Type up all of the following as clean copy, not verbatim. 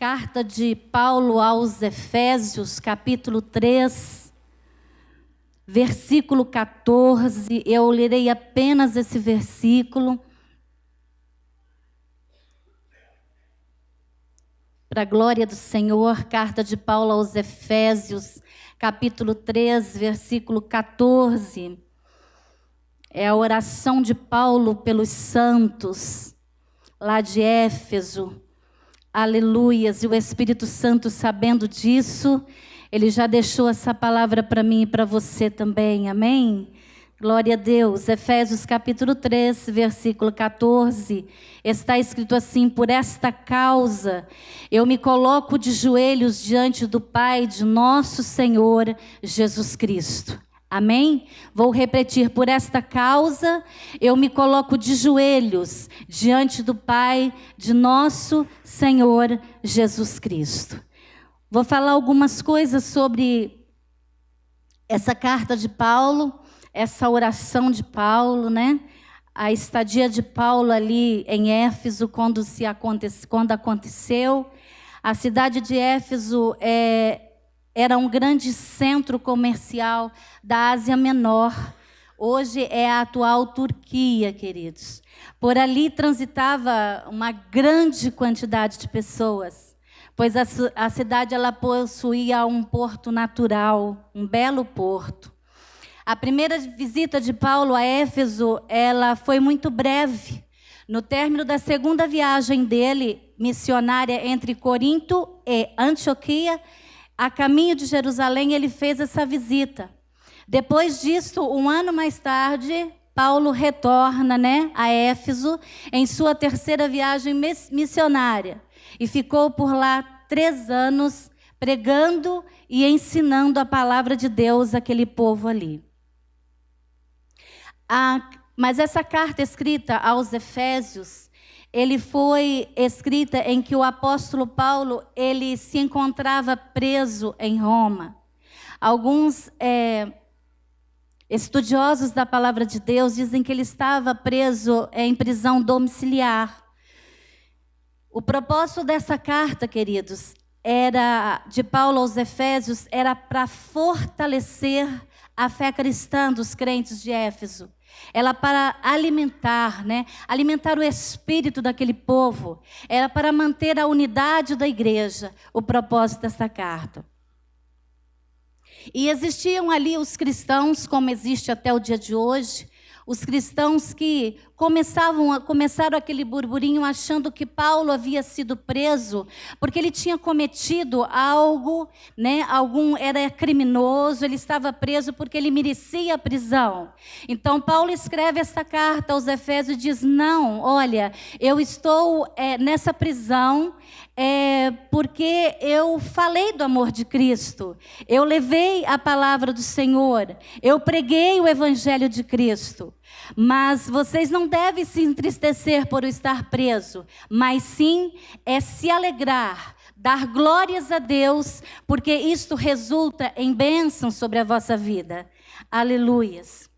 Carta de Paulo aos Efésios, capítulo 3, versículo 14. Eu lerei apenas esse versículo. Para a glória do Senhor, carta de Paulo aos Efésios, capítulo 3, versículo 14. É a oração de Paulo pelos santos, lá de Éfeso. Aleluias, e o Espírito Santo, sabendo disso, ele já deixou essa palavra para mim e para você também, amém? Glória a Deus. Efésios capítulo 3, versículo 14, está escrito assim: por esta causa eu me coloco de joelhos diante do Pai de nosso Senhor Jesus Cristo. Amém? Vou repetir: por esta causa eu me coloco de joelhos diante do Pai de nosso Senhor Jesus Cristo. Vou falar algumas coisas sobre essa carta de Paulo, essa oração de Paulo, né? A estadia de Paulo ali em Éfeso, quando aconteceu. A cidade de Éfeso era um grande centro comercial da Ásia Menor. Hoje é a atual Turquia, queridos. Por ali transitava uma grande quantidade de pessoas, pois a cidade ela possuía um porto natural, um belo porto. A primeira visita de Paulo a Éfeso, ela foi muito breve. No término da segunda viagem dele, missionária entre Corinto e Antioquia, a caminho de Jerusalém, ele fez essa visita. Depois disso, um ano mais tarde, Paulo retorna, a Éfeso, em sua terceira viagem missionária. E ficou por lá 3 anos, pregando e ensinando a palavra de Deus àquele povo ali. Mas essa carta escrita aos Efésios, ele foi escrita em que o apóstolo Paulo, ele se encontrava preso em Roma. Alguns estudiosos da palavra de Deus dizem que ele estava preso em prisão domiciliar. O propósito dessa carta, queridos, de Paulo aos Efésios, era para fortalecer a fé cristã dos crentes de Éfeso. Ela para alimentar, alimentar o espírito daquele povo. Era para manter a unidade da igreja, o propósito dessa carta. E existiam ali os cristãos, como existe até o dia de hoje, os cristãos que começaram aquele burburinho achando que Paulo havia sido preso porque ele tinha cometido algo, era criminoso, ele estava preso porque ele merecia a prisão. Então Paulo escreve essa carta aos Efésios e diz: não, olha, eu estou nessa prisão porque eu falei do amor de Cristo, eu levei a palavra do Senhor, eu preguei o evangelho de Cristo. Mas vocês não devem se entristecer por estar preso, mas sim se alegrar, dar glórias a Deus, porque isto resulta em bênção sobre a vossa vida. Aleluias.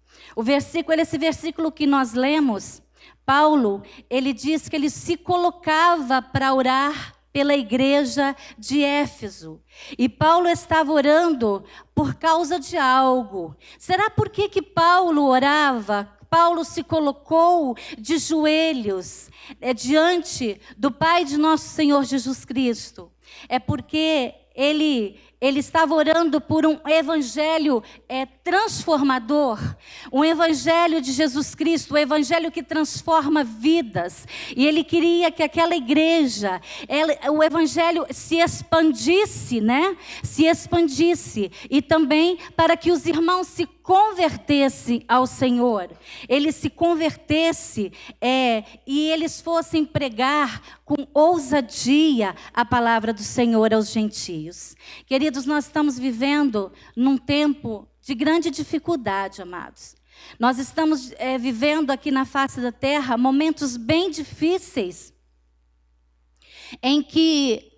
Esse versículo que nós lemos, Paulo, ele diz que ele se colocava para orar pela igreja de Éfeso. E Paulo estava orando por causa de algo. Será por que Paulo orava? Paulo se colocou de joelhos diante do Pai de nosso Senhor Jesus Cristo. É porque ele estava orando por um evangelho transformador, um evangelho de Jesus Cristo, um evangelho que transforma vidas. E ele queria que aquela igreja, o evangelho se expandisse, se expandisse. E também para que os irmãos se convertessem ao Senhor. Eles se convertessem e eles fossem pregar com ousadia a palavra do Senhor aos gentios. Queridos, nós estamos vivendo num tempo de grande dificuldade, amados. Nós estamos vivendo aqui na face da terra momentos bem difíceis, em que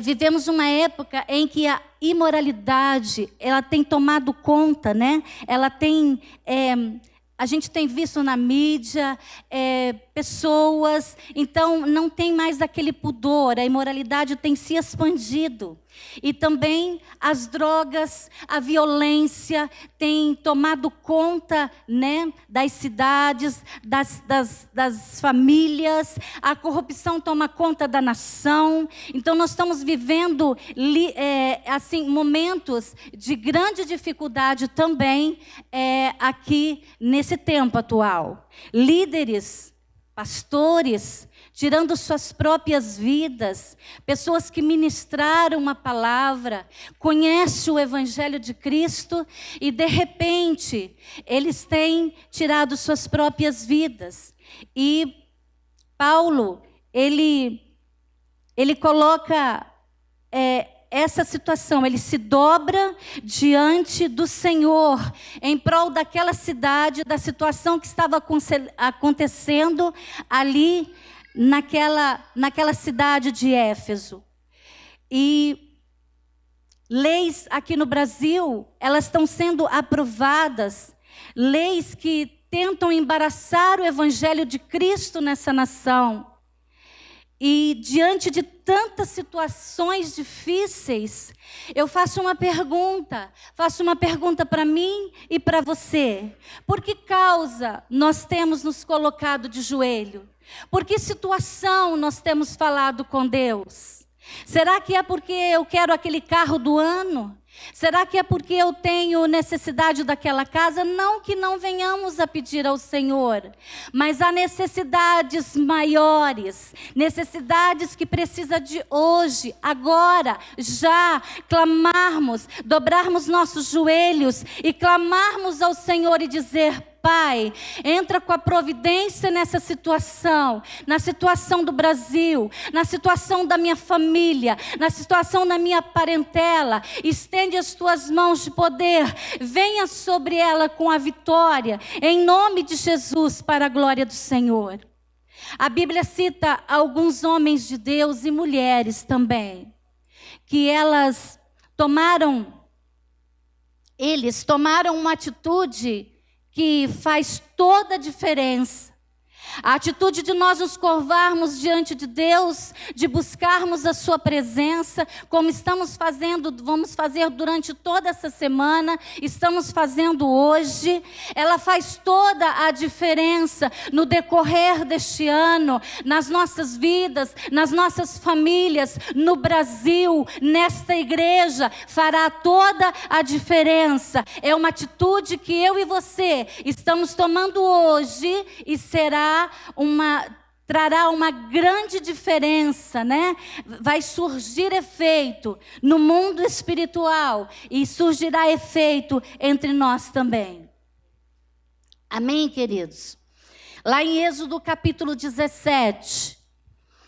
vivemos uma época em que a imoralidade ela tem tomado conta, ela tem a gente tem visto na mídia, pessoas, então não tem mais aquele pudor, a imoralidade tem se expandido. E também as drogas, a violência tem tomado conta, né, das cidades, das famílias, a corrupção toma conta da nação. Então nós estamos vivendo assim, momentos de grande dificuldade também aqui nesse tempo atual. Líderes, pastores, tirando suas próprias vidas, pessoas que ministraram uma palavra, conhecem o Evangelho de Cristo e de repente eles têm tirado suas próprias vidas. E Paulo, ele coloca essa situação, ele se dobra diante do Senhor em prol daquela cidade, da situação que estava acontecendo ali naquela cidade de Éfeso. E leis aqui no Brasil, elas estão sendo aprovadas, leis que tentam embaraçar o Evangelho de Cristo nessa nação. E diante de tantas situações difíceis, eu faço uma pergunta para mim e para você. Por que causa nós temos nos colocado de joelho? Por que situação nós temos falado com Deus? Será que é porque eu quero aquele carro do ano? Será que é porque eu tenho necessidade daquela casa? Não que não venhamos a pedir ao Senhor, mas há necessidades maiores, necessidades que precisa de hoje, agora, já, clamarmos, dobrarmos nossos joelhos e clamarmos ao Senhor e dizer: Pai, entra com a providência nessa situação, na situação do Brasil, na situação da minha família, na situação da minha parentela. Estende as tuas mãos de poder, venha sobre ela com a vitória, em nome de Jesus, para a glória do Senhor. A Bíblia cita alguns homens de Deus e mulheres também, que eles tomaram uma atitude que faz toda a diferença. A atitude de nós nos curvarmos diante de Deus, de buscarmos a sua presença, como estamos fazendo, vamos fazer durante toda essa semana, estamos fazendo hoje, ela faz toda a diferença no decorrer deste ano, nas nossas vidas, nas nossas famílias, no Brasil, nesta igreja, fará toda a diferença. É uma atitude que eu e você estamos tomando hoje e trará uma grande diferença, né? Vai surgir efeito no mundo espiritual e surgirá efeito entre nós também. Amém, queridos? Lá em Êxodo capítulo 17,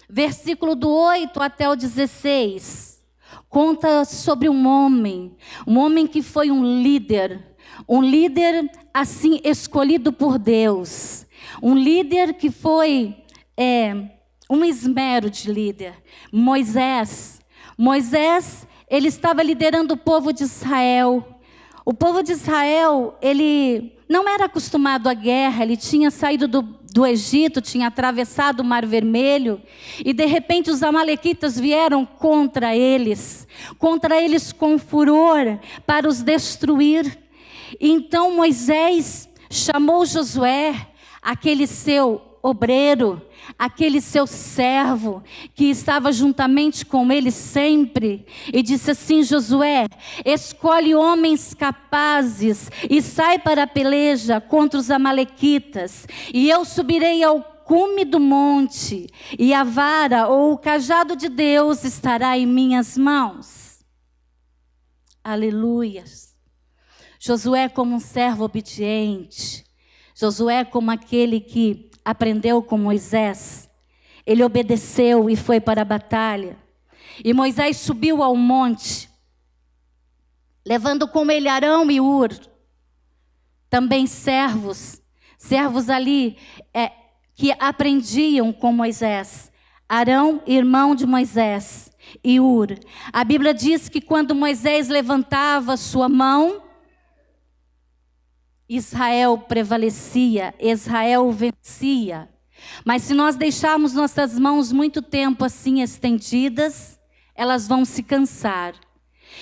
versículo do 8 até o 16, conta sobre um homem que foi um líder assim escolhido por Deus. Um líder que foi um esmero de líder. Moisés, ele estava liderando o povo de Israel. O povo de Israel, ele não era acostumado à guerra, ele tinha saído do Egito, tinha atravessado o Mar Vermelho, e de repente os amalequitas vieram contra eles com furor para os destruir. Então Moisés chamou Josué, aquele seu obreiro, aquele seu servo, que estava juntamente com ele sempre, e disse assim: Josué, escolhe homens capazes e sai para a peleja contra os amalequitas, e eu subirei ao cume do monte, e a vara ou o cajado de Deus estará em minhas mãos. Aleluias. Josué como um servo obediente, Josué como aquele que aprendeu com Moisés, ele obedeceu e foi para a batalha. E Moisés subiu ao monte, levando com ele Arão e Hur, também servos ali que aprendiam com Moisés. Arão, irmão de Moisés, e Hur. A Bíblia diz que quando Moisés levantava sua mão, Israel prevalecia, Israel vencia. Mas se nós deixarmos nossas mãos muito tempo assim estendidas, elas vão se cansar.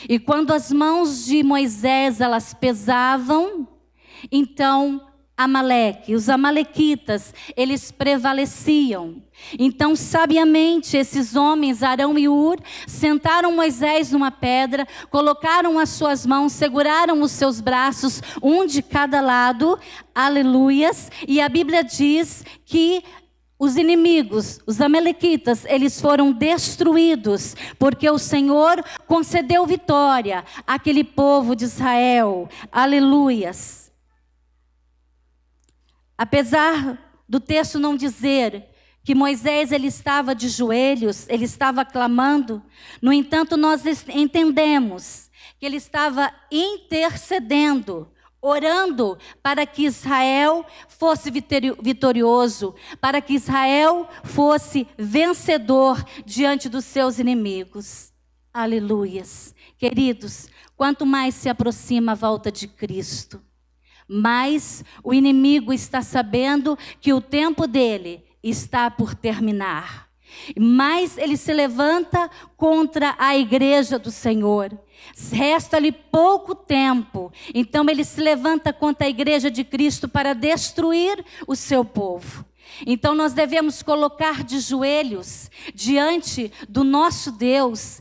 E quando as mãos de Moisés elas pesavam, então os amalequitas, eles prevaleciam. Então, sabiamente, esses homens, Arão e Hur, sentaram Moisés numa pedra, colocaram as suas mãos, seguraram os seus braços, um de cada lado, aleluias, e a Bíblia diz que os inimigos, os amalequitas, eles foram destruídos, porque o Senhor concedeu vitória àquele povo de Israel, aleluias. Apesar do texto não dizer que Moisés ele estava de joelhos, ele estava clamando, no entanto nós entendemos que ele estava intercedendo, orando para que Israel fosse vitorioso, para que Israel fosse vencedor diante dos seus inimigos. Aleluias. Queridos, quanto mais se aproxima a volta de Cristo, mas o inimigo está sabendo que o tempo dele está por terminar. Mas ele se levanta contra a igreja do Senhor. Resta-lhe pouco tempo. Então ele se levanta contra a igreja de Cristo para destruir o seu povo. Então nós devemos colocar de joelhos diante do nosso Deus,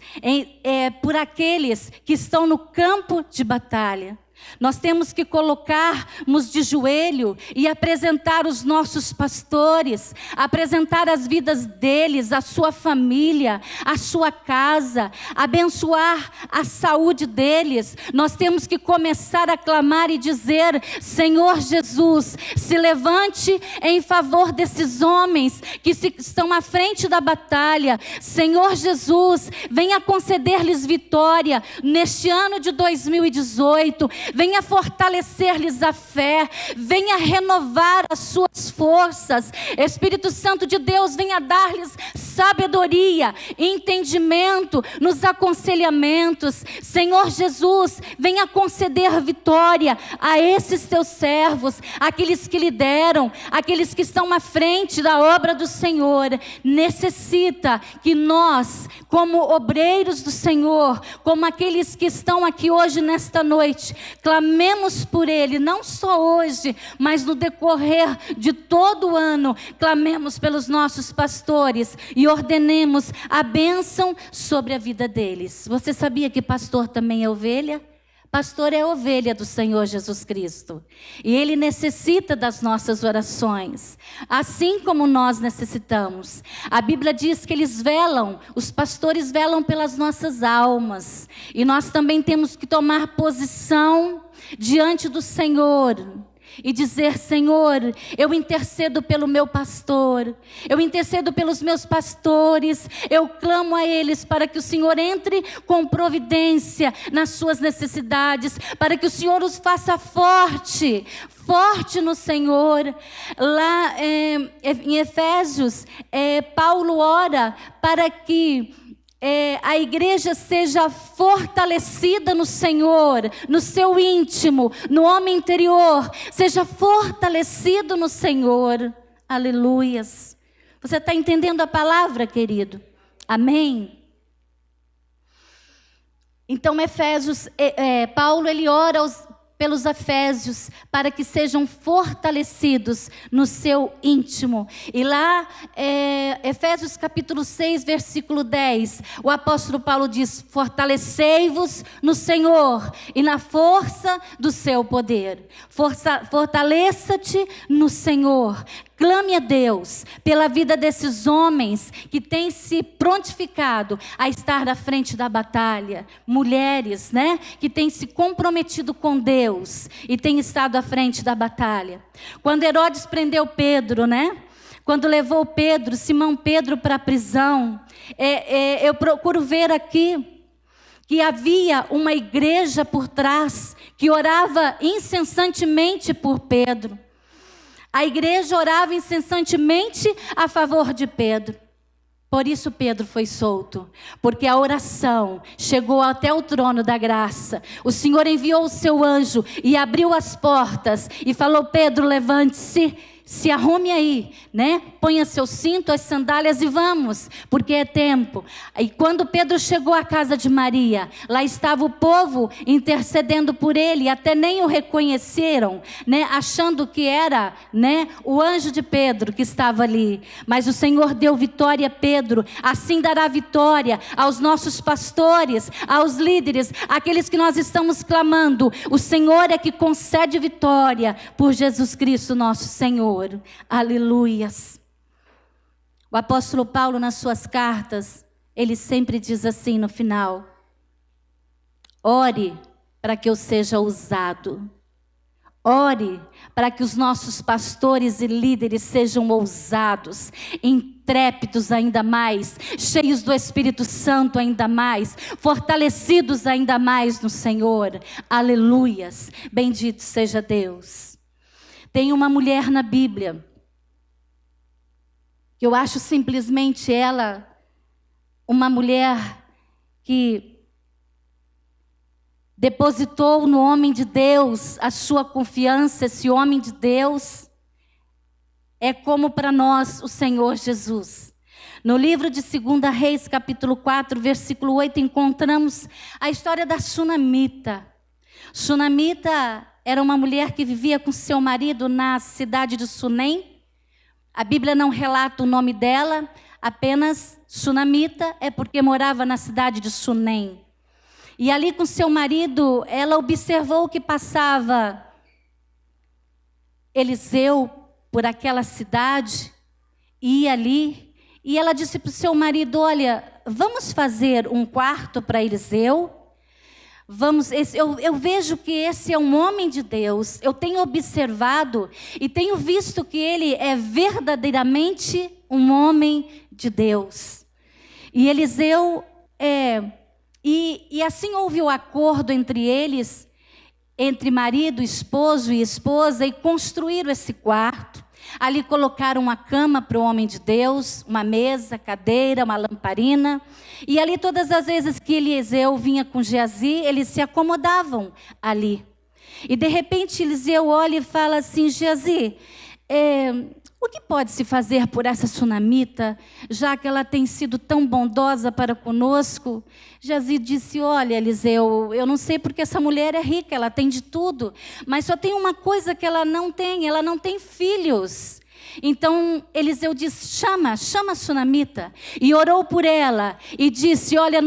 por aqueles que estão no campo de batalha. Nós temos que colocarmos de joelho e apresentar os nossos pastores, apresentar as vidas deles, a sua família, a sua casa, abençoar a saúde deles. Nós temos que começar a clamar e dizer: Senhor Jesus, se levante em favor desses homens que estão à frente da batalha. Senhor Jesus, venha conceder-lhes vitória neste ano de 2018. Venha fortalecer-lhes a fé, venha renovar as suas forças. Espírito Santo de Deus, venha dar-lhes sabedoria, entendimento nos aconselhamentos. Senhor Jesus, venha conceder vitória a esses teus servos, aqueles que lideram, aqueles que estão à frente da obra do Senhor. Necessita que nós, como obreiros do Senhor, como aqueles que estão aqui hoje nesta noite, clamemos por ele, não só hoje, mas no decorrer de todo o ano. Clamemos pelos nossos pastores e ordenemos a bênção sobre a vida deles. Você sabia que pastor também é ovelha? Pastor é ovelha do Senhor Jesus Cristo. E ele necessita das nossas orações, assim como nós necessitamos. A Bíblia diz que eles velam, os pastores velam pelas nossas almas. E nós também temos que tomar posição diante do Senhor e dizer: Senhor, eu intercedo pelo meu pastor, eu intercedo pelos meus pastores, eu clamo a eles para que o Senhor entre com providência nas suas necessidades, para que o Senhor os faça forte no Senhor. Lá em Efésios, Paulo ora para que a igreja seja fortalecida no Senhor, no seu íntimo, no homem interior, seja fortalecido no Senhor. Aleluias. Você está entendendo a palavra, querido? Amém? Então, Paulo ele ora pelos efésios para que sejam fortalecidos no seu íntimo. E lá, Efésios capítulo 6, versículo 10, o apóstolo Paulo diz: fortalecei-vos no Senhor e na força do seu poder. Fortaleça-te no Senhor. Clame a Deus pela vida desses homens que têm se prontificado a estar à frente da batalha. Mulheres, né? Que têm se comprometido com Deus e têm estado à frente da batalha. Quando Herodes prendeu Pedro, né? Quando levou Simão Pedro para a prisão, eu procuro ver aqui que havia uma igreja por trás que orava incessantemente por Pedro. A igreja orava incessantemente a favor de Pedro. Por isso Pedro foi solto, porque a oração chegou até o trono da graça. O Senhor enviou o seu anjo e abriu as portas e falou: Pedro, levante-se, se arrume aí, né? Ponha seu cinto, as sandálias e vamos, porque é tempo. E quando Pedro chegou à casa de Maria, lá estava o povo intercedendo por ele, até nem o reconheceram, né? Achando que era, né, o anjo de Pedro que estava ali. Mas o Senhor deu vitória a Pedro, assim dará vitória aos nossos pastores, aos líderes, aqueles que nós estamos clamando. O Senhor é que concede vitória por Jesus Cristo nosso Senhor. Aleluias. O apóstolo Paulo, nas suas cartas, ele sempre diz assim no final: ore para que eu seja ousado. Ore para que os nossos pastores e líderes sejam ousados, intrépidos ainda mais, cheios do Espírito Santo ainda mais, fortalecidos ainda mais no Senhor. Aleluias. Bendito seja Deus. Tem uma mulher na Bíblia, que eu acho simplesmente ela uma mulher que depositou no homem de Deus a sua confiança. Esse homem de Deus é como para nós o Senhor Jesus. No livro de 2 Reis, capítulo 4, versículo 8, encontramos a história da Sunamita. Sunamita era uma mulher que vivia com seu marido na cidade de Sunem. A Bíblia não relata o nome dela, apenas Sunamita é porque morava na cidade de Sunem. E ali com seu marido, ela observou que passava Eliseu por aquela cidade, ia ali, e ela disse para o seu marido: olha, vamos fazer um quarto para Eliseu? Eu vejo que esse é um homem de Deus. Eu tenho observado e tenho visto que ele é verdadeiramente um homem de Deus. E Eliseu e assim houve o acordo entre eles, entre marido, esposo e esposa, e construíram esse quarto. Ali colocaram uma cama para o homem de Deus, uma mesa, cadeira, uma lamparina. E ali todas as vezes que Eliseu vinha com Geazi, eles se acomodavam ali. E de repente Eliseu olha e fala assim: Geazi, o que pode se fazer por essa sunamita, já que ela tem sido tão bondosa para conosco? Geazi disse: olha, Eliseu, eu não sei porque essa mulher é rica, ela tem de tudo, mas só tem uma coisa que ela não tem filhos. Então Eliseu disse: chama a sunamita. E orou por ela e disse: olha,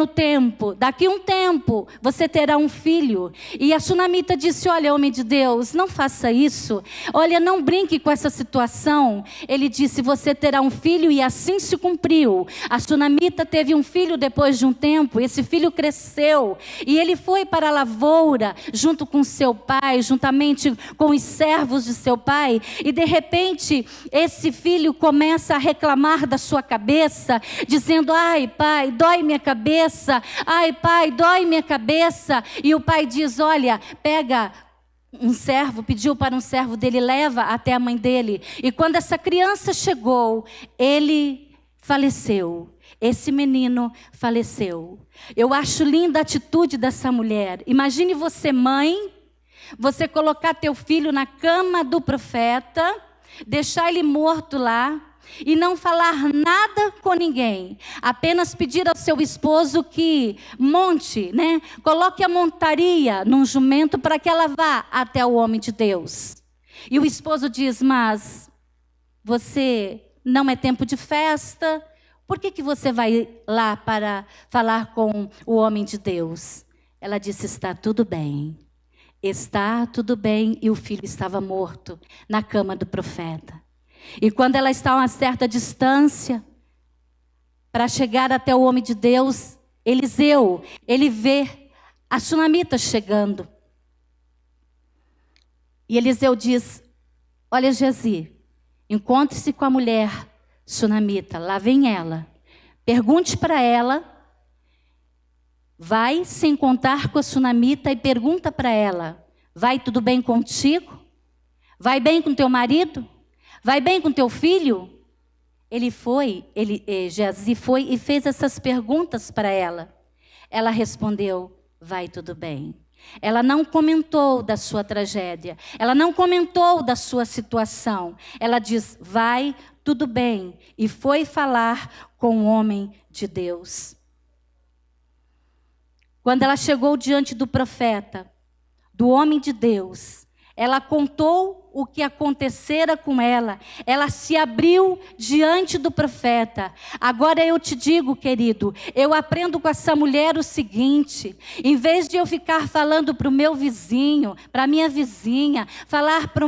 daqui um tempo você terá um filho. E a sunamita disse: olha, homem de Deus, não faça isso, olha, não brinque com essa situação. Ele disse: você terá um filho. E assim se cumpriu. A sunamita teve um filho depois de um tempo. Esse filho cresceu e ele foi para a lavoura junto com seu pai, juntamente com os servos de seu pai. E de repente esse filho começa a reclamar da sua cabeça, dizendo: ai pai, dói minha cabeça, ai pai, dói minha cabeça. E o pai diz: olha, pega um servo, pediu para um servo dele, leva até a mãe dele. E quando essa criança chegou, ele faleceu. Esse menino faleceu. Eu acho linda a atitude dessa mulher. Imagine você, mãe, você colocar teu filho na cama do profeta, deixar ele morto lá e não falar nada com ninguém, apenas pedir ao seu esposo que monte, né? Coloque a montaria num jumento para que ela vá até o homem de Deus. E o esposo diz: mas você não é tempo de festa, por que você vai lá para falar com o homem de Deus? Ela disse: está tudo bem. Está tudo bem. E o filho estava morto na cama do profeta. E quando ela está a uma certa distância para chegar até o homem de Deus, Eliseu, ele vê a sunamita chegando. E Eliseu diz: olha, Geazi, encontre-se com a mulher sunamita, lá vem ela. Pergunte para ela. Vai se encontrar com a sunamita e pergunta para ela: vai tudo bem contigo? Vai bem com teu marido? Vai bem com teu filho? Geazi foi e fez essas perguntas para ela. Ela respondeu: vai tudo bem. Ela não comentou da sua tragédia, ela não comentou da sua situação. Ela diz: vai tudo bem, e foi falar com o homem de Deus. Quando ela chegou diante do profeta, do homem de Deus, ela contou o que acontecera com ela. Ela se abriu diante do profeta. Agora eu te digo, querido, eu aprendo com essa mulher o seguinte: em vez de eu ficar falando para o meu vizinho, para a minha vizinha, falar para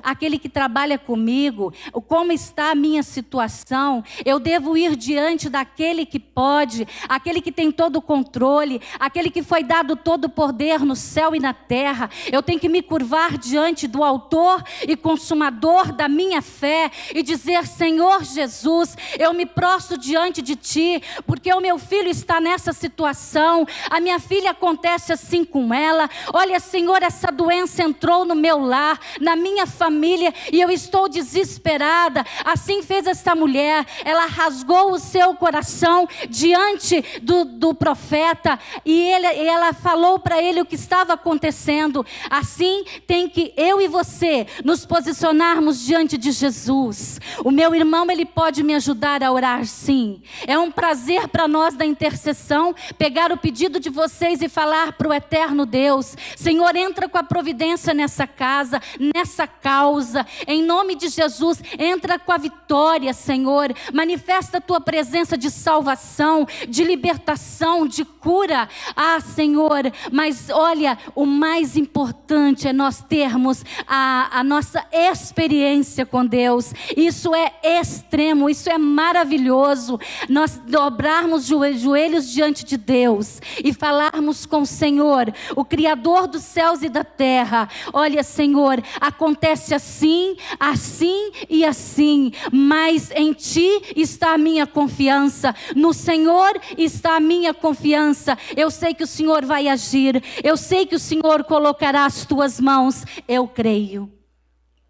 aquele que trabalha comigo, como está a minha situação, eu devo ir diante daquele que pode, aquele que tem todo o controle, aquele que foi dado todo o poder no céu e na terra. Eu tenho que me curvar diante do autor e consumador da minha fé e dizer: Senhor Jesus, eu me prostro diante de ti, porque o meu filho está nessa situação, a minha filha acontece assim com ela. Olha, Senhor, essa doença entrou no meu lar, na minha família, e eu estou desesperada. Assim fez essa mulher. Ela rasgou o seu coração diante do profeta, e ela falou para ele o que estava acontecendo. Assim tem que eu e você nos posicionarmos diante de Jesus. O meu irmão, ele pode me ajudar a orar, sim. É um prazer para nós da intercessão pegar o pedido de vocês e falar para o eterno Deus: Senhor, entra com a providência nessa casa, nessa causa, em nome de Jesus. Entra com a vitória, Senhor. Manifesta a tua presença de salvação, de libertação, de cura. Ah, Senhor, mas olha, o mais importante é nós termos a nossa experiência com Deus. Isso é extremo, isso é maravilhoso. Nós dobrarmos joelhos diante de Deus e falarmos com o Senhor, o Criador dos céus e da terra: olha, Senhor, acontece assim, assim e assim, mas em Ti está a minha confiança, no Senhor está a minha confiança. Eu sei que o Senhor vai agir, eu sei que o Senhor colocará as Tuas mãos, eu creio.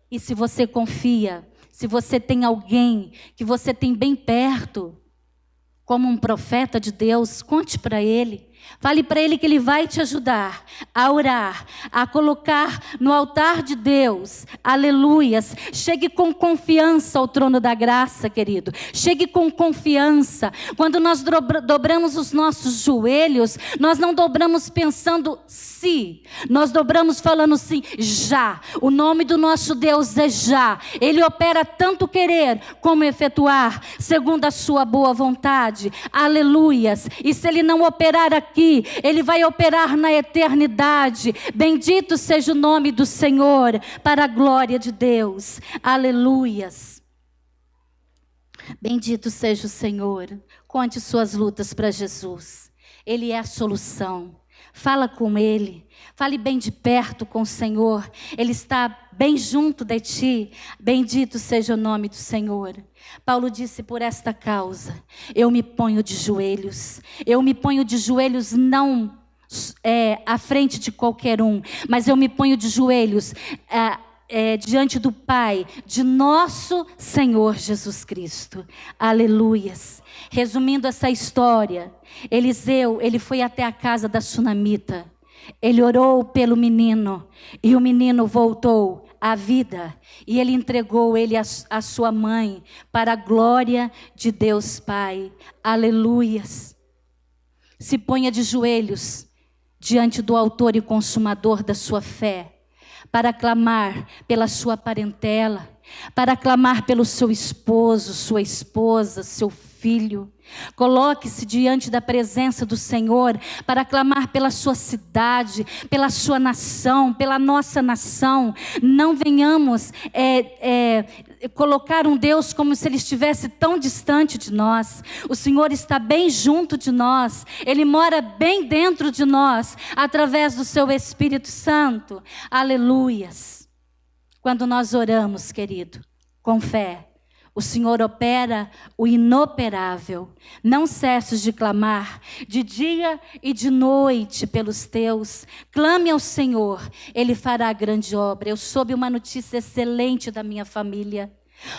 E se você confia, se você tem alguém que você tem bem perto, como um profeta de Deus, conte para ele. Fale para ele que ele vai te ajudar a orar, a colocar no altar de Deus. Aleluias. Chegue com confiança ao trono da graça, querido. Chegue com confiança. Quando nós dobramos os nossos joelhos, nós não dobramos pensando se. Nós dobramos falando sim, já. O nome do nosso Deus é já. Ele opera tanto querer como efetuar, segundo a sua boa vontade. Aleluias. E se ele não operar aqui, Ele vai operar na eternidade. Bendito seja o nome do Senhor, para a glória de Deus. Aleluias. Bendito seja o Senhor. Conte suas lutas para Jesus. Ele é a solução. Fala com Ele. Fale bem de perto com o Senhor. Ele está bem junto de ti. Bendito seja o nome do Senhor. Paulo disse: por esta causa eu me ponho de joelhos. Eu me ponho de joelhos não à frente de qualquer um, mas eu me ponho de joelhos diante do Pai, de nosso Senhor Jesus Cristo. Aleluias. Resumindo essa história, Eliseu, ele foi até a casa da sunamita. Ele orou pelo menino e o menino voltou à vida. E ele entregou ele à sua mãe para a glória de Deus Pai. Aleluias. Se ponha de joelhos diante do autor e consumador da sua fé, para clamar pela sua parentela, para clamar pelo seu esposo, sua esposa, seu filho. Coloque-se diante da presença do Senhor para clamar pela sua cidade, pela sua nação, pela nossa nação. Não venhamos colocar um Deus como se Ele estivesse tão distante de nós. O Senhor está bem junto de nós. Ele mora bem dentro de nós, através do seu Espírito Santo. Aleluias. Quando nós oramos, querido, com fé, o Senhor opera o inoperável. Não cesses de clamar, de dia e de noite pelos teus. Clame ao Senhor, Ele fará grande obra. Eu soube uma notícia excelente da minha família.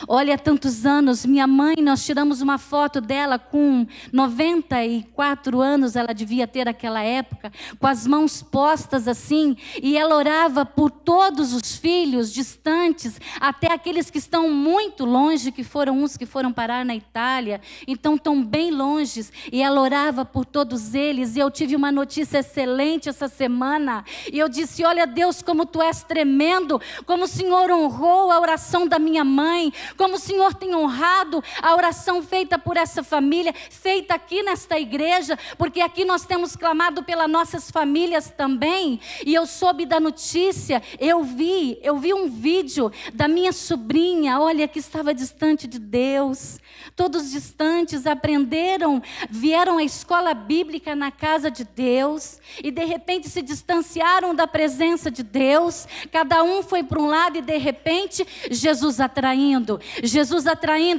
Olha, há tantos anos, minha mãe, nós tiramos uma foto dela com 94 anos, ela devia ter naquela época, com as mãos postas assim, e ela orava por todos os filhos distantes, até aqueles que estão muito longe, que foram uns que foram parar na Itália, então estão bem longe, e ela orava por todos eles. E eu tive uma notícia excelente essa semana, e eu disse: olha Deus, como tu és tremendo, como o Senhor honrou a oração da minha mãe, como o Senhor tem honrado a oração feita por essa família, feita aqui nesta igreja, porque aqui nós temos clamado pelas nossas famílias também. E eu soube da notícia, eu vi um vídeo da minha sobrinha, olha, que estava distante de Deus, todos distantes, aprenderam, vieram à escola bíblica na casa de Deus, e de repente se distanciaram da presença de Deus, cada um foi para um lado, e de repente Jesus atraindo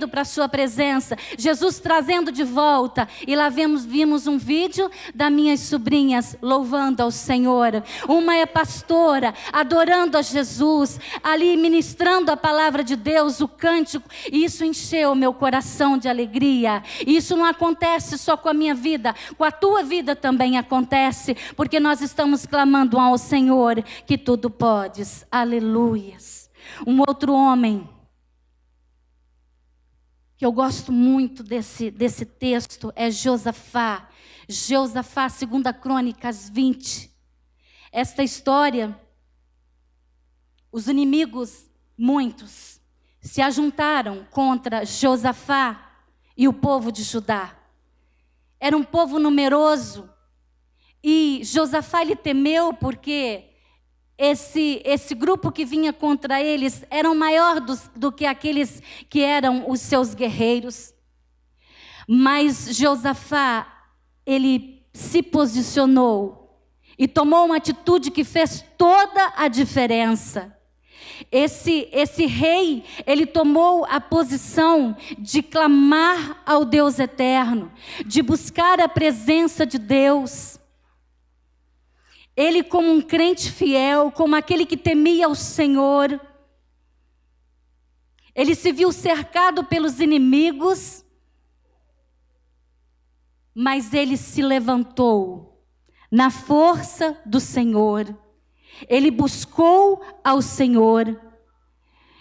para a sua presença, Jesus trazendo de volta. E lá vimos um vídeo das minhas sobrinhas louvando ao Senhor. Uma é pastora, adorando a Jesus, ali ministrando a palavra de Deus, o cântico, e isso encheu meu coração de alegria. E isso não acontece só com a minha vida, com a tua vida também acontece, porque nós estamos clamando ao Senhor que tudo podes. Aleluias. Um outro homem que eu gosto muito desse texto é Josafá. Josafá, 2 Crônicas 20. Esta história, os inimigos, muitos, se ajuntaram contra Josafá e o povo de Judá. Era um povo numeroso, e Josafá lhe temeu porque esse grupo que vinha contra eles eram maior do que aqueles que eram os seus guerreiros. Mas Josafá, ele se posicionou e tomou uma atitude que fez toda a diferença. Esse rei, ele tomou a posição de clamar ao Deus eterno, de buscar a presença de Deus. Ele, como um crente fiel, como aquele que temia o Senhor, ele se viu cercado pelos inimigos, mas ele se levantou na força do Senhor. Ele buscou ao Senhor.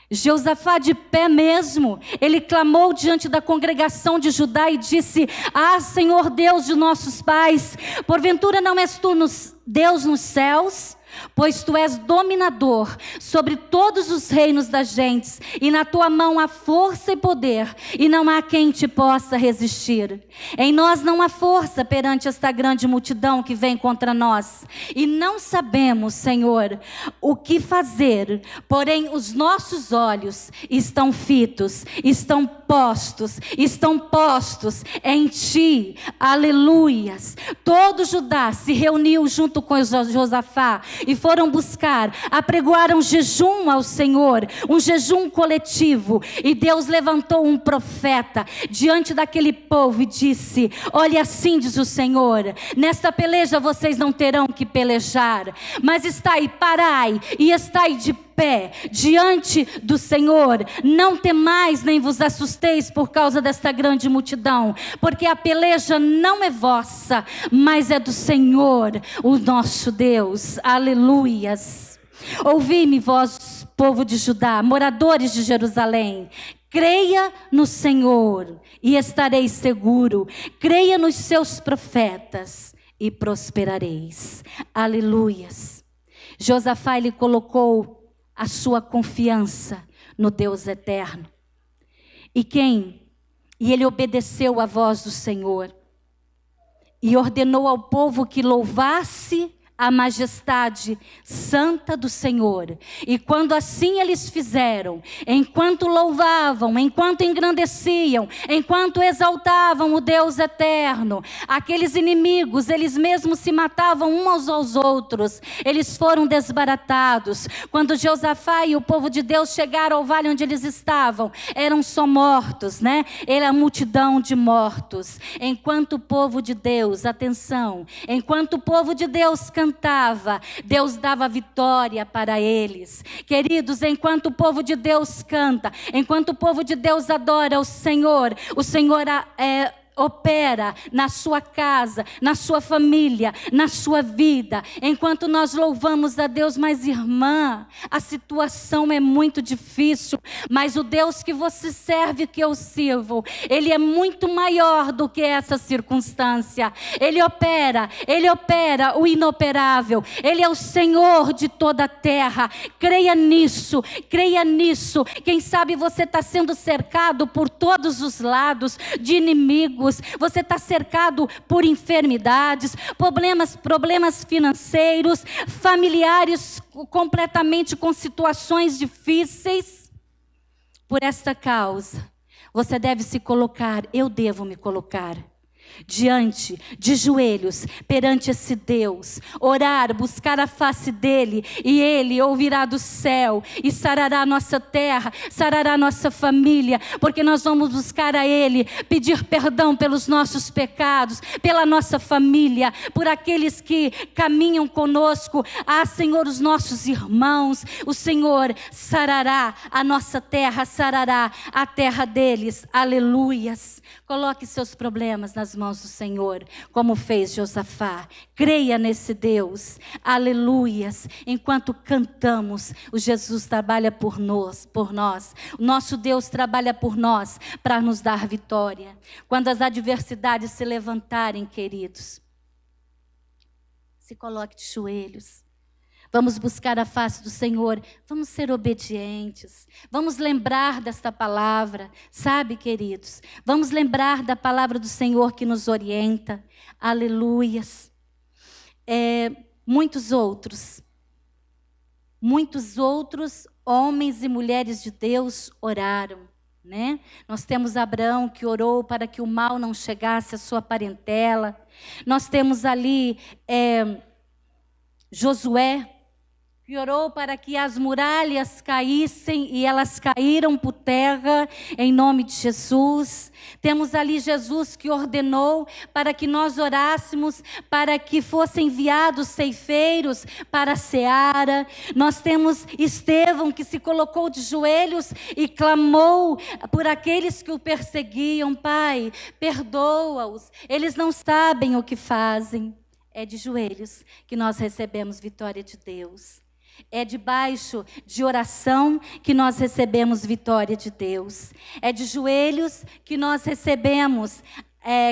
Josafá, de pé mesmo, ele clamou diante da congregação de Judá e disse: ah, Senhor Deus de nossos pais, porventura não és tu Deus nos céus? Pois tu és dominador sobre todos os reinos das gentes, e na tua mão há força e poder, e não há quem te possa resistir. Em nós não há força perante esta grande multidão que vem contra nós, e não sabemos, Senhor, o que fazer, porém os nossos olhos estão fitos, estão postos em ti. Aleluias. Todo Judá se reuniu junto com Josafá e foram buscar, apregoaram jejum ao Senhor, um jejum coletivo, e Deus levantou um profeta diante daquele povo e disse: olha, assim diz o Senhor, nesta peleja vocês não terão que pelejar, mas estai, parai e estai de pé diante do Senhor, não temais nem vos assusteis por causa desta grande multidão, porque a peleja não é vossa, mas é do Senhor, o nosso Deus. Aleluias. Ouvi-me, vós, povo de Judá, moradores de Jerusalém, creia no Senhor e estareis seguro, creia nos seus profetas e prosperareis. Aleluias. Josafá, ele colocou a sua confiança no Deus eterno. E ele obedeceu à voz do Senhor. E ordenou ao povo que louvasse a majestade santa do Senhor. E quando assim eles fizeram, enquanto louvavam, enquanto engrandeciam, enquanto exaltavam o Deus eterno, aqueles inimigos, eles mesmos se matavam uns aos outros, eles foram desbaratados. Quando Josafá e o povo de Deus chegaram ao vale onde eles estavam, eram só mortos, né? Era a multidão de mortos. Enquanto o povo de Deus, atenção, enquanto o povo de Deus cantava cantava, Deus dava vitória para eles. Queridos, enquanto o povo de Deus canta, enquanto o povo de Deus adora o Senhor opera na sua casa, na sua família, na sua vida. Enquanto nós louvamos a Deus, mas irmã, a situação é muito difícil, mas o Deus que você serve, que eu sirvo, Ele é muito maior do que essa circunstância. Ele opera o inoperável. Ele é o Senhor de toda a terra. Creia nisso, creia nisso. Quem sabe você está sendo cercado por todos os lados de inimigos. Você está cercado por enfermidades, problemas financeiros, familiares completamente com situações difíceis. Por esta causa, você deve se colocar, eu devo me colocar diante, de joelhos, perante esse Deus, orar, buscar a face dEle, e Ele ouvirá do céu, e sarará a nossa terra, sarará a nossa família, porque nós vamos buscar a Ele, pedir perdão pelos nossos pecados, pela nossa família, por aqueles que caminham conosco. Senhor, os nossos irmãos, o Senhor sarará a nossa terra, sarará a terra deles. Aleluias. Coloque seus problemas nas mãos do Senhor, como fez Josafá. Creia nesse Deus. Aleluias. Enquanto cantamos, o Jesus trabalha por nós. O nosso Deus trabalha por nós para nos dar vitória. Quando as adversidades se levantarem, queridos, se coloque de joelhos. Vamos buscar a face do Senhor, vamos ser obedientes, vamos lembrar desta palavra, sabe, queridos? Vamos lembrar da palavra do Senhor que nos orienta. Aleluias. Muitos outros homens e mulheres de Deus oraram, né? Nós temos Abraão que orou para que o mal não chegasse à sua parentela. Nós temos ali Josué, que orou para que as muralhas caíssem, e elas caíram por terra, em nome de Jesus. Temos ali Jesus que ordenou para que nós orássemos, para que fossem enviados ceifeiros para a seara. Nós temos Estevão que se colocou de joelhos e clamou por aqueles que o perseguiam. Pai, perdoa-os, eles não sabem o que fazem. É de joelhos que nós recebemos vitória de Deus. É debaixo de oração que nós recebemos vitória de Deus. É de joelhos que nós recebemos,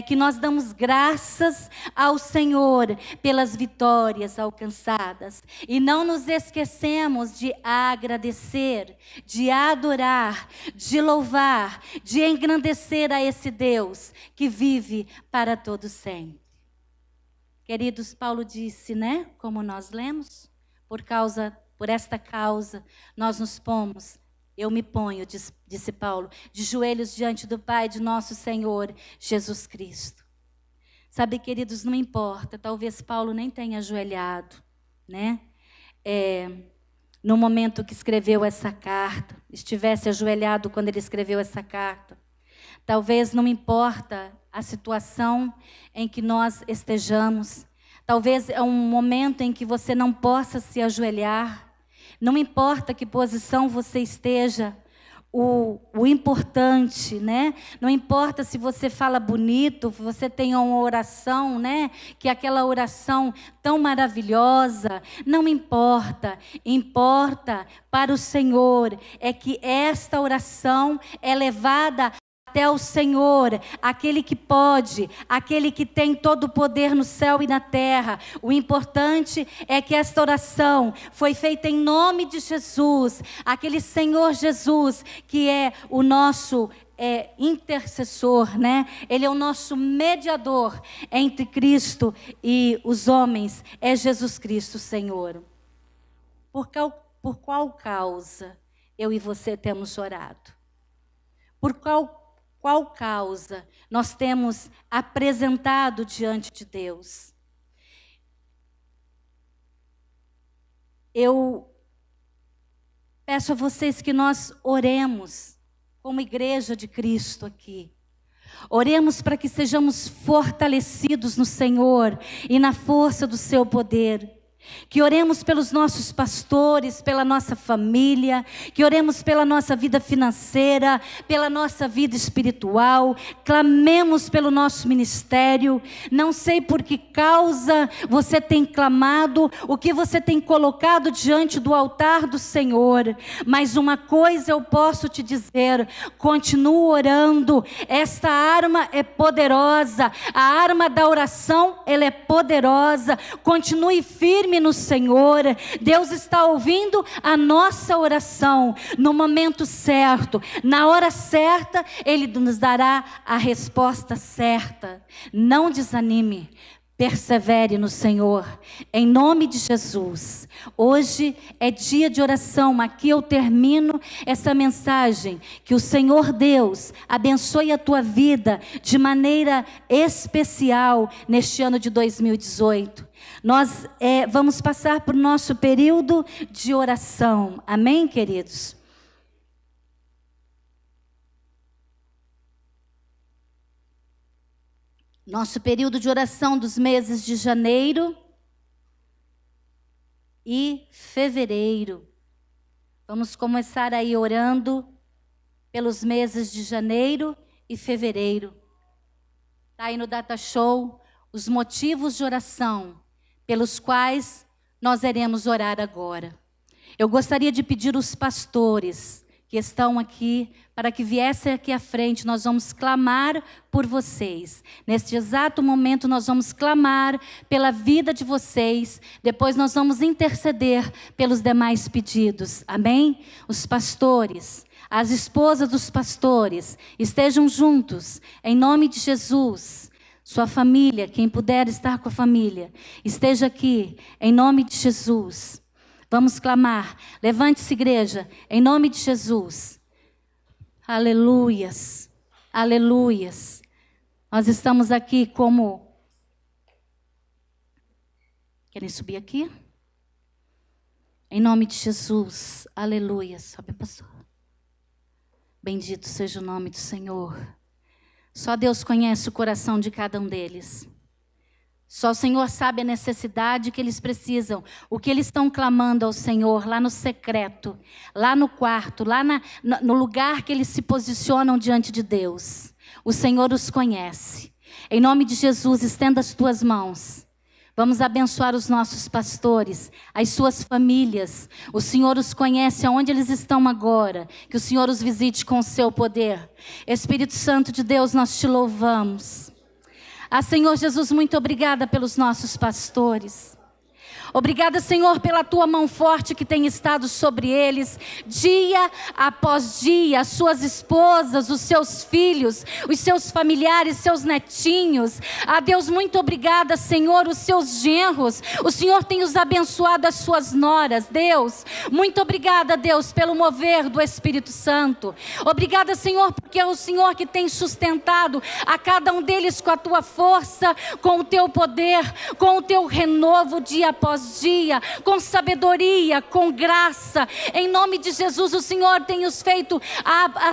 que nós damos graças ao Senhor pelas vitórias alcançadas. E não nos esquecemos de agradecer, de adorar, de louvar, de engrandecer a esse Deus que vive para todo sempre. Queridos, Paulo disse, né? Como nós lemos. Por esta causa, nós nos pomos, eu me ponho, disse Paulo, de joelhos diante do Pai de nosso Senhor Jesus Cristo. Sabe, queridos, não importa, talvez Paulo nem tenha ajoelhado, né? No momento que escreveu essa carta, estivesse ajoelhado quando ele escreveu essa carta. Talvez não importa a situação em que nós estejamos. Talvez é um momento em que você não possa se ajoelhar. Não importa que posição você esteja, o importante, né? Não importa se você fala bonito, você tem uma oração, né? Que é aquela oração tão maravilhosa. Não importa. Importa para o Senhor é que esta oração é levada até o Senhor, aquele que pode, aquele que tem todo o poder no céu e na terra. O importante é que esta oração foi feita em nome de Jesus, aquele Senhor Jesus que é o nosso intercessor, né? Ele é o nosso mediador entre Cristo e os homens, é Jesus Cristo, Senhor. Por qual causa eu e você temos orado? Por qual causa nós temos apresentado diante de Deus? Eu peço a vocês que nós oremos como igreja de Cristo aqui. Oremos para que sejamos fortalecidos no Senhor e na força do seu poder. Que oremos pelos nossos pastores, pela nossa família, que oremos pela nossa vida financeira, pela nossa vida espiritual, clamemos pelo nosso ministério. Não sei por que causa você tem clamado, o que você tem colocado diante do altar do Senhor, mas uma coisa eu posso te dizer: continua orando. Esta arma é poderosa, a arma da oração, ela é poderosa. Continue firme no Senhor. Deus está ouvindo a nossa oração no momento certo, na hora certa. Ele nos dará a resposta certa. Não desanime, persevere no Senhor, em nome de Jesus. Hoje é dia de oração. Aqui eu termino essa mensagem. Que o Senhor Deus abençoe a tua vida de maneira especial neste ano de 2018. Nós vamos passar para o nosso período de oração. Amém, queridos? Nosso período de oração dos meses de janeiro e fevereiro. Vamos começar aí orando pelos meses de janeiro e fevereiro. Está aí no Data Show os motivos de oração pelos quais nós iremos orar agora. Eu gostaria de pedir os pastores que estão aqui, para que viessem aqui à frente. Nós vamos clamar por vocês. Neste exato momento nós vamos clamar pela vida de vocês. Depois nós vamos interceder pelos demais pedidos. Amém? Os pastores, as esposas dos pastores, estejam juntos, em nome de Jesus. Sua família, quem puder estar com a família, esteja aqui, em nome de Jesus. Vamos clamar. Levante-se, igreja, em nome de Jesus. Aleluias, aleluias. Nós estamos aqui como... Querem subir aqui? Em nome de Jesus, aleluias. Sobe, pastor. Bendito seja o nome do Senhor. Só Deus conhece o coração de cada um deles. Só o Senhor sabe a necessidade que eles precisam, o que eles estão clamando ao Senhor, lá no secreto, lá no quarto, lá no lugar que eles se posicionam diante de Deus. O Senhor os conhece. Em nome de Jesus, estenda as tuas mãos. Vamos abençoar os nossos pastores, as suas famílias. O Senhor os conhece aonde eles estão agora. Que o Senhor os visite com o seu poder. Espírito Santo de Deus, nós te louvamos. Senhor Jesus, muito obrigada pelos nossos pastores. Obrigada, Senhor, pela tua mão forte que tem estado sobre eles, dia após dia, as suas esposas, os seus filhos, os seus familiares, seus netinhos. Deus, muito obrigada, Senhor, os seus genros. O Senhor tem os abençoado, as suas noras. Deus, muito obrigada, Deus, pelo mover do Espírito Santo. Obrigada, Senhor, porque é o Senhor que tem sustentado a cada um deles com a tua força, com o teu poder, com o teu renovo dia após dia, com sabedoria, com graça. Em nome de Jesus, o Senhor tem os feito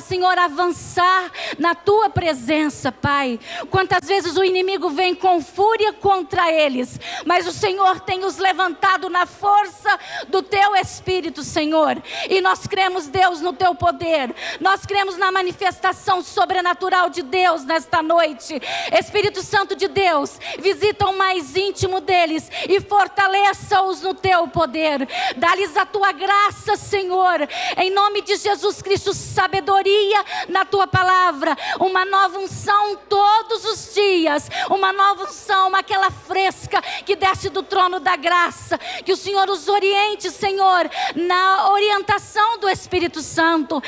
Senhor, avançar na tua presença, Pai. Quantas vezes o inimigo vem com fúria contra eles, mas o Senhor tem os levantado na força do teu Espírito, Senhor. E nós cremos, Deus, no teu poder. Nós cremos na manifestação sobrenatural de Deus nesta noite. Espírito Santo de Deus, visita o mais íntimo deles e fortaleça-os no teu poder. Dá-lhes a tua graça, Senhor, em nome de Jesus Cristo, sabedoria na tua palavra, uma nova unção todos os dias, uma nova unção, aquela fresca que desce do trono da graça. Que o Senhor os oriente, Senhor, na orientação do Espírito Santo.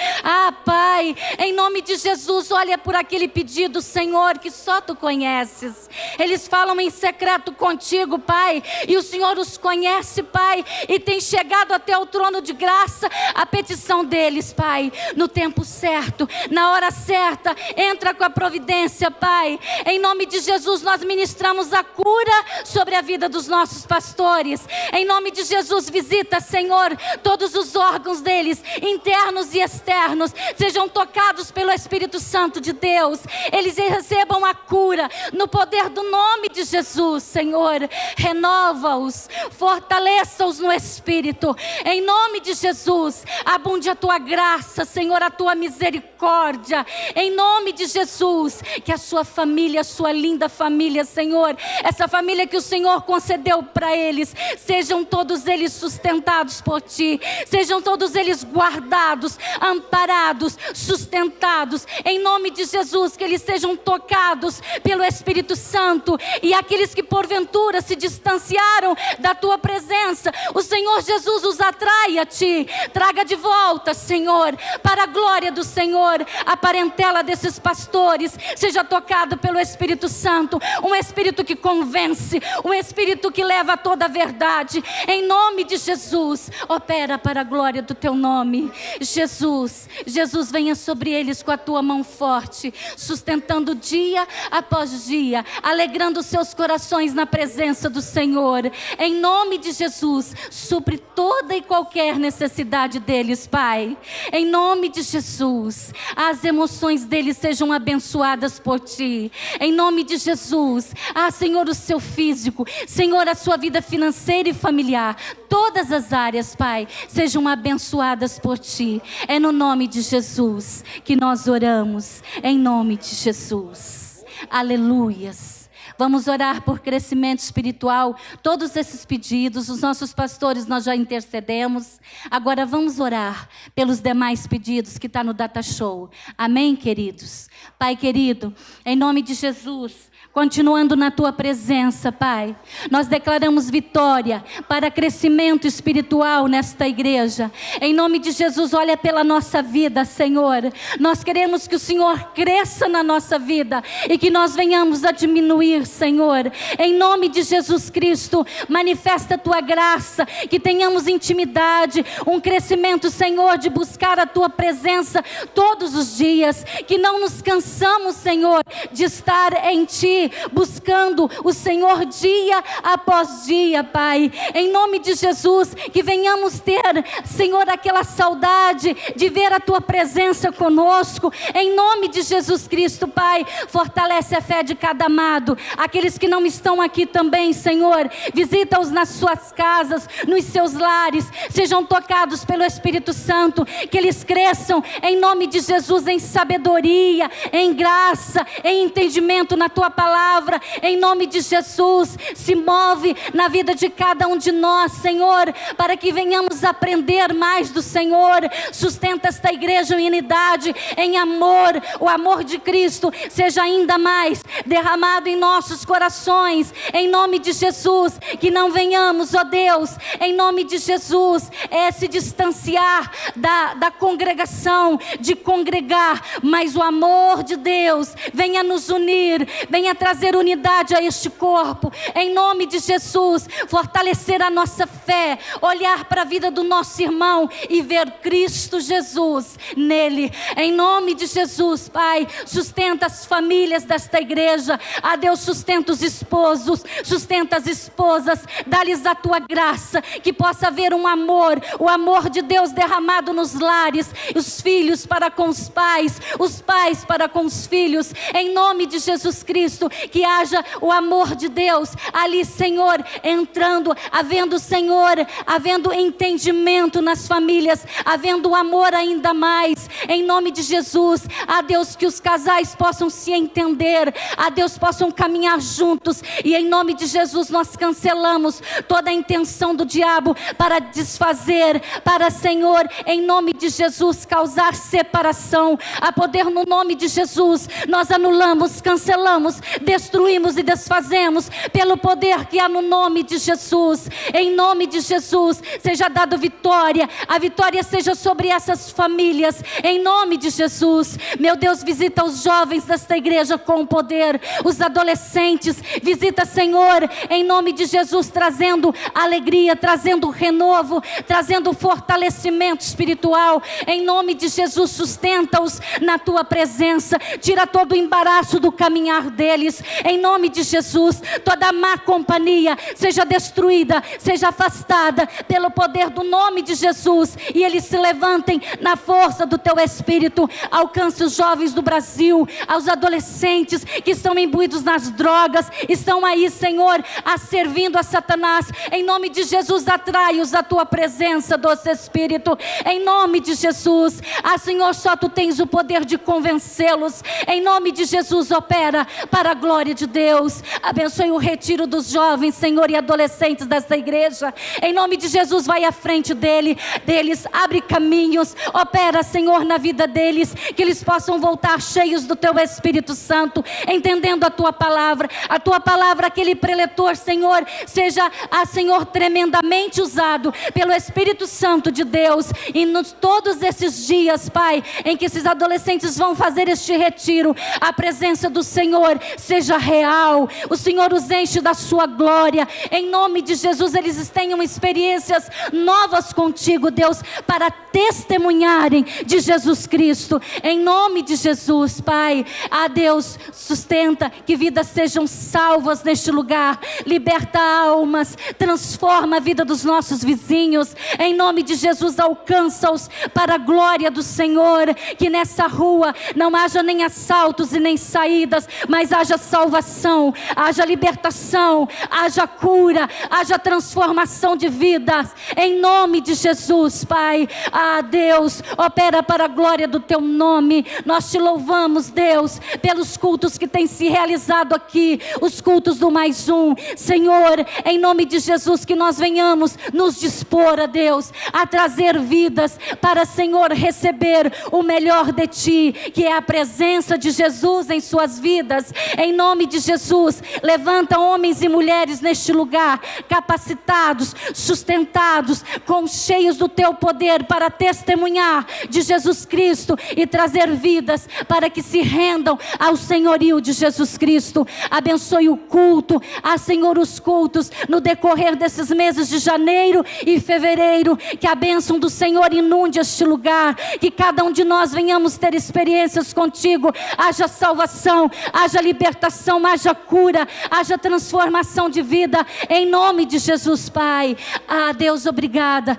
Pai, em nome de Jesus, olha por aquele pedido, Senhor, que só tu conheces. Eles falam em secreto contigo, Pai, e o Senhor os conhece, Pai, e tem chegado até o trono de graça a petição deles, Pai, no tempo certo, na hora certa. Entra com a providência, Pai. Em nome de Jesus, nós ministramos a cura sobre a vida dos nossos pastores. Em nome de Jesus, visita, Senhor, todos os órgãos deles, internos internos e externos, sejam tocados pelo Espírito Santo de Deus. Eles recebam a cura no poder do nome de Jesus, Senhor. Renova-os, fortaleça-os no Espírito. Em nome de Jesus, abunde a tua graça, Senhor, a tua misericórdia. Em nome de Jesus, que a sua família, a sua linda família, Senhor, essa família que o Senhor concedeu para eles, sejam todos eles sustentados por Ti, sejam todos eles guardados, amparados, sustentados, em nome de Jesus, que eles sejam tocados pelo Espírito Santo, e aqueles que porventura se distanciaram da Tua presença, o Senhor Jesus os atrai a Ti, traga de volta, Senhor, para a glória do Senhor. A parentela desses pastores seja tocado pelo Espírito Santo, um Espírito que convence, um Espírito que leva a toda a verdade, em nome de Jesus. Opera para a glória do Teu nome, Jesus. Jesus, venha sobre eles com a Tua mão forte, sustentando dia após dia, alegrando seus corações na presença do Senhor, em nome de Jesus. Supre toda e qualquer necessidade deles, Pai, em nome de Jesus. As emoções deles sejam abençoadas por Ti, em nome de Jesus. Senhor, o seu físico, Senhor, a sua vida financeira e familiar, todas as áreas, Pai, sejam abençoadas por Ti. É no nome de Jesus que nós oramos, em nome de Jesus. Aleluias. Vamos orar por crescimento espiritual. Todos esses pedidos, os nossos pastores, nós já intercedemos. Agora vamos orar pelos demais pedidos que está no Data Show. Amém, queridos? Pai querido, em nome de Jesus, continuando na Tua presença, Pai, nós declaramos vitória para crescimento espiritual nesta igreja. Em nome de Jesus, olha pela nossa vida, Senhor. Nós queremos que o Senhor cresça na nossa vida e que nós venhamos a diminuir, Senhor. Em nome de Jesus Cristo, manifesta a Tua graça, que tenhamos intimidade, um crescimento, Senhor, de buscar a Tua presença todos os dias, que não nos cansamos, Senhor, de estar em Ti, buscando o Senhor dia após dia, Pai, em nome de Jesus, que venhamos ter, Senhor, aquela saudade de ver a Tua presença conosco, em nome de Jesus Cristo, Pai. Fortalece a fé de cada amado, aqueles que não estão aqui também, Senhor, visita-os nas suas casas, nos seus lares, sejam tocados pelo Espírito Santo, que eles cresçam em nome de Jesus em sabedoria, em graça, em entendimento na Tua palavra, em nome de Jesus. Se move na vida de cada um de nós, Senhor, para que venhamos aprender mais do Senhor. Sustenta esta igreja em unidade, em amor. O amor de Cristo seja ainda mais derramado em nossos corações, em nome de Jesus. Que não venhamos, ó Deus, em nome de Jesus, se distanciar da congregação, de congregar, mas o amor de Deus venha nos unir, venha trazer unidade a este corpo, em nome de Jesus. Fortalecer a nossa fé, olhar para a vida do nosso irmão e ver Cristo Jesus nele, em nome de Jesus. Pai, sustenta as famílias desta igreja, a Deus, sustenta os esposos, sustenta as esposas, dá-lhes a Tua graça, que possa haver um amor, o amor de Deus derramado nos lares, os filhos para com os pais para com os filhos, em nome de Jesus Cristo. Que haja o amor de Deus ali, Senhor, entrando, havendo, Senhor, havendo entendimento nas famílias, havendo amor ainda mais, em nome de Jesus. A Deus, que os casais possam se entender, a Deus, possam caminhar juntos, e em nome de Jesus nós cancelamos toda a intenção do diabo para desfazer, para, Senhor, em nome de Jesus, causar separação. A poder no nome de Jesus, nós anulamos, cancelamos, destruímos e desfazemos pelo poder que há no nome de Jesus. Em nome de Jesus, seja dado vitória, a vitória seja sobre essas famílias, em nome de Jesus. Meu Deus, visita os jovens desta igreja com poder, os adolescentes, adolescentes. Visita, Senhor, em nome de Jesus, trazendo alegria, trazendo renovo, trazendo fortalecimento espiritual. Em nome de Jesus, sustenta-os na tua presença. Tira todo o embaraço do caminhar deles. Em nome de Jesus, toda má companhia seja destruída, seja afastada pelo poder do nome de Jesus, e eles se levantem na força do teu Espírito. Alcance os jovens do Brasil, aos adolescentes que estão imbuídos nas drogas, estão aí, Senhor, servindo a Satanás. Em nome de Jesus, atrai-os à tua presença, doce Espírito. Em nome de Jesus, Senhor, só tu tens o poder de convencê-los. Em nome de Jesus, opera para a glória de Deus. Abençoe o retiro dos jovens, Senhor, e adolescentes desta igreja. Em nome de Jesus, vai à frente deles, abre caminhos, opera, Senhor, na vida deles, que eles possam voltar cheios do teu Espírito Santo, entendendo a tua palavra, aquele preletor, Senhor, seja, Senhor, tremendamente usado pelo Espírito Santo de Deus, e todos esses dias, Pai, em que esses adolescentes vão fazer este retiro, a presença do Senhor seja real, o Senhor os enche da sua glória. Em nome de Jesus, eles tenham experiências novas contigo, Deus, para testemunharem de Jesus Cristo. Em nome de Jesus, Pai, Deus, sustenta que vidas sejam salvas neste lugar, liberta almas, transforma a vida dos nossos vizinhos. Em nome de Jesus, alcança-os para a glória do Senhor. Que nessa rua não haja nem assaltos e nem saídas, mas haja salvação, haja libertação, haja cura, haja transformação de vidas. Em nome de Jesus, Pai, Deus, opera para a glória do teu nome. Nós te louvamos, Deus, pelos cultos que têm se realizado aqui, os cultos do Mais Um. Senhor, em nome de Jesus, que nós venhamos nos dispor, a Deus, a trazer vidas para, Senhor, receber o melhor de ti, que é a presença de Jesus em suas vidas. Em nome de Jesus, levanta homens e mulheres neste lugar, capacitados, sustentados, cheios do teu poder, para testemunhar de Jesus Cristo e trazer vidas para que se rendam ao senhorio de Jesus Cristo. Abençoe o culto, Senhor, os cultos no decorrer desses meses de janeiro e fevereiro. Que a bênção do Senhor inunde este lugar, que cada um de nós venhamos ter experiências contigo. Haja salvação, haja libertação, haja cura, haja transformação de vida, em nome de Jesus, Pai. Deus, obrigada,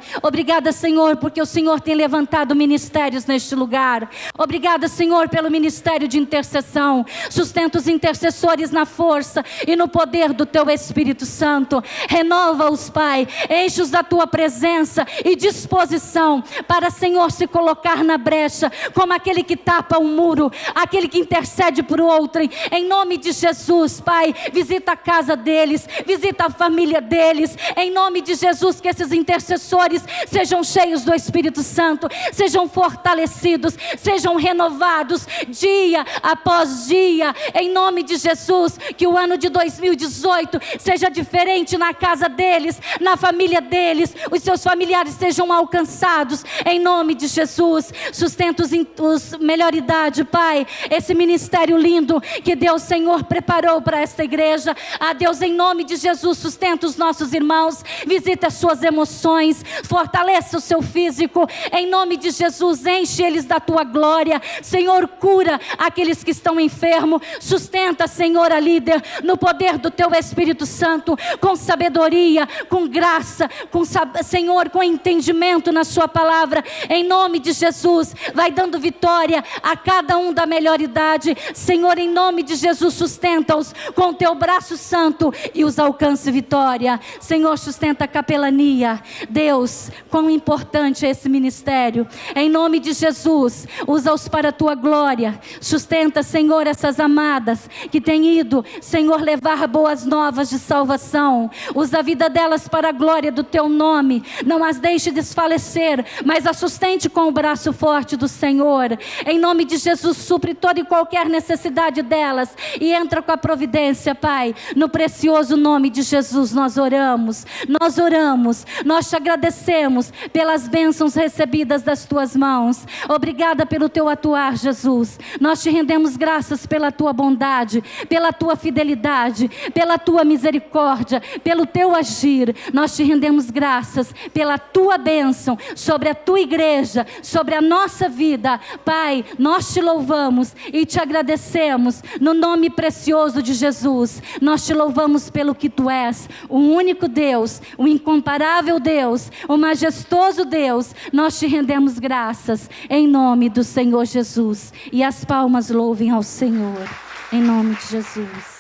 Senhor, porque o Senhor tem levantado ministérios neste lugar. Obrigada, Senhor, pelo ministério de intercessão. Sustenta os intercessores na força e no poder do teu Espírito Santo. Renova-os, Pai, enche-os da tua presença e disposição para, Senhor, se colocar na brecha como aquele que tapa um muro, aquele que intercede por outrem. Em nome de Jesus, Pai, visita a casa deles, visita a família deles. Em nome de Jesus, que esses intercessores sejam cheios do Espírito Santo, sejam fortalecidos, sejam renovados dia após dia. Em nome de Jesus, que o ano de 2018 seja diferente na casa deles, na família deles, os seus familiares sejam alcançados. Em nome de Jesus, sustenta os melhor idade, Pai, esse ministério lindo que Deus, Senhor, preparou para esta igreja. Deus, em nome de Jesus, sustenta os nossos irmãos, visita as suas emoções, fortaleça o seu físico. Em nome de Jesus, enche eles da tua glória. Senhor, cura aqueles que estão enfermos. Sustenta, Senhor, a líder no poder do teu Espírito Santo, com sabedoria, com graça, Senhor, com entendimento na sua palavra. Em nome de Jesus, vai dando vitória a cada um da melhor idade. Senhor, em nome de Jesus, sustenta-os com o teu braço santo e os alcance vitória. Senhor, sustenta a capelania. Deus, quão importante é esse ministério. Em nome de Jesus, usa-os para a tua glória. Sustenta, Senhor, essas amadas que têm ido, Senhor, levar boas novas de salvação. Usa a vida delas para a glória do teu nome. Não as deixe desfalecer, mas as sustente com o braço forte do Senhor. Em nome de Jesus, supre toda e qualquer necessidade delas e entra com a providência, Pai. No precioso nome de Jesus nós oramos, nós te agradecemos pelas bênçãos recebidas das tuas mãos. Obrigada pelo teu atuar, Jesus. Nós te rendemos graças pela tua bondade, pela pela tua fidelidade, pela tua misericórdia, pelo teu agir. Nós te rendemos graças pela tua bênção sobre a tua igreja, sobre a nossa vida. Pai, nós te louvamos e te agradecemos no nome precioso de Jesus. Nós te louvamos pelo que tu és, o único Deus, o incomparável Deus, o majestoso Deus. Nós te rendemos graças em nome do Senhor Jesus. E as palmas louvem ao Senhor, em nome de Jesus.